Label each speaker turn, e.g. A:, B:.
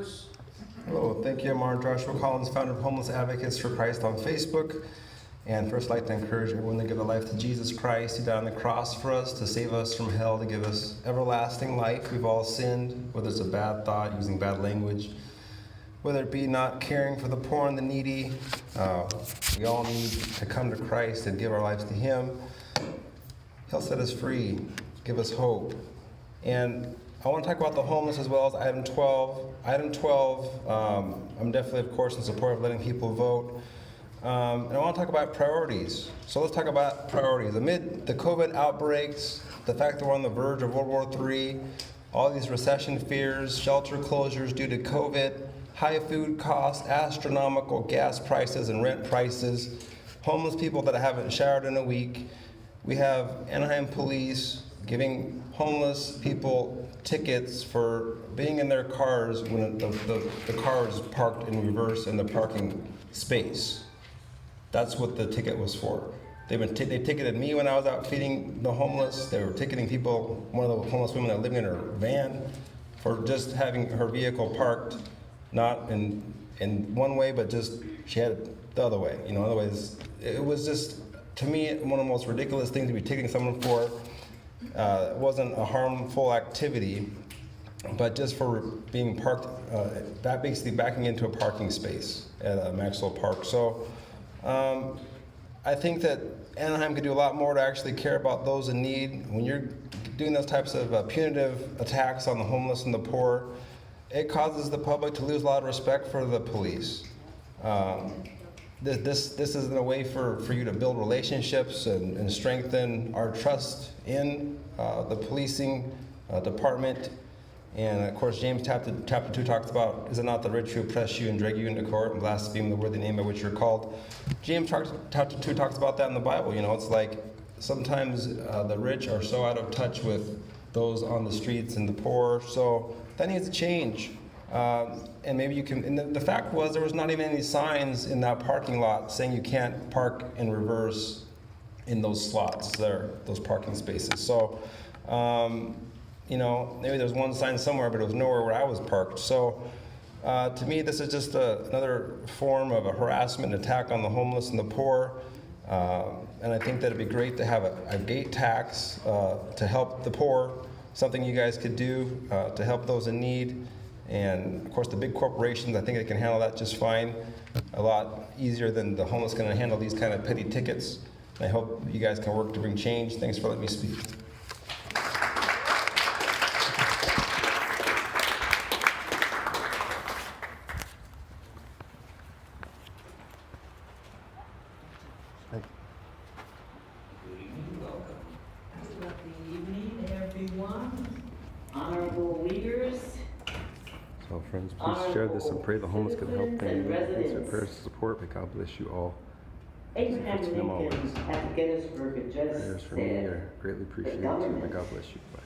A: words.
B: Hello, thank you. I'm R.Joshua, founder of Homeless Advocates for Christ on Facebook. And first, I'd like to encourage everyone to give their life to Jesus Christ. He died on the cross for us to save us from hell, to give us everlasting life. We've all sinned, whether it's a bad thought, using bad language, whether it be not caring for the poor and the needy. We all need to come to Christ and give our lives to Him. He'll set us free, give us hope. And I want to talk about the homeless as well as item 12. Item 12, I'm definitely, of course, in support of letting people vote. And I want to talk about priorities. So let's talk about priorities. Amid the COVID outbreaks, the fact that we're on the verge of World War III, all these recession fears, shelter closures due to COVID, high food costs, astronomical gas prices and rent prices, homeless people that haven't showered in a week. We have Anaheim police giving homeless people tickets for being in their cars when the car is parked in reverse in the parking space. That's what the ticket was for. They ticketed me when I was out feeding the homeless. They were ticketing people, one of the homeless women that lived in her van, for just having her vehicle parked, not in one way, but just she had it the other way. Otherwise, it was just, to me, one of the most ridiculous things to be ticketing someone for. It wasn't a harmful activity, but just for being parked, basically backing into a parking space at Maxwell Park. So I think that Anaheim could do a lot more to actually care about those in need. When you're doing those types of punitive attacks on the homeless and the poor, it causes the public to lose a lot of respect for the police. This isn't a way for you to build relationships and strengthen our trust in the policing department. And of course, James chapter 2 talks about, is it not the rich who oppress you and drag you into court and blaspheme the worthy name by which you're called? James chapter 2 talks about that in the Bible. It's like sometimes the rich are so out of touch with those on the streets and the poor. So that needs to change. And maybe you can, and the fact was there was not even any signs in that parking lot saying you can't park in reverse in those slots there, those parking spaces. So, maybe there's one sign somewhere, but it was nowhere where I was parked. So, to me, this is just another form of a harassment and attack on the homeless and the poor. And I think that it'd be great to have a gate tax to help the poor, something you guys could do to help those in need. And of course, the big corporations, I think they can handle that just fine, a lot easier than the homeless can handle these kind of petty tickets. I hope you guys can work to bring change. Thanks for letting me speak.
C: Good evening, everyone. Honorable leaders.
B: So friends, please share this and pray the homeless can help them. Thanks for prayers and support. May God bless you all.
C: Abraham Lincoln at Gettysburg just
B: Prayers for me are greatly appreciated too. May God bless you. Bye.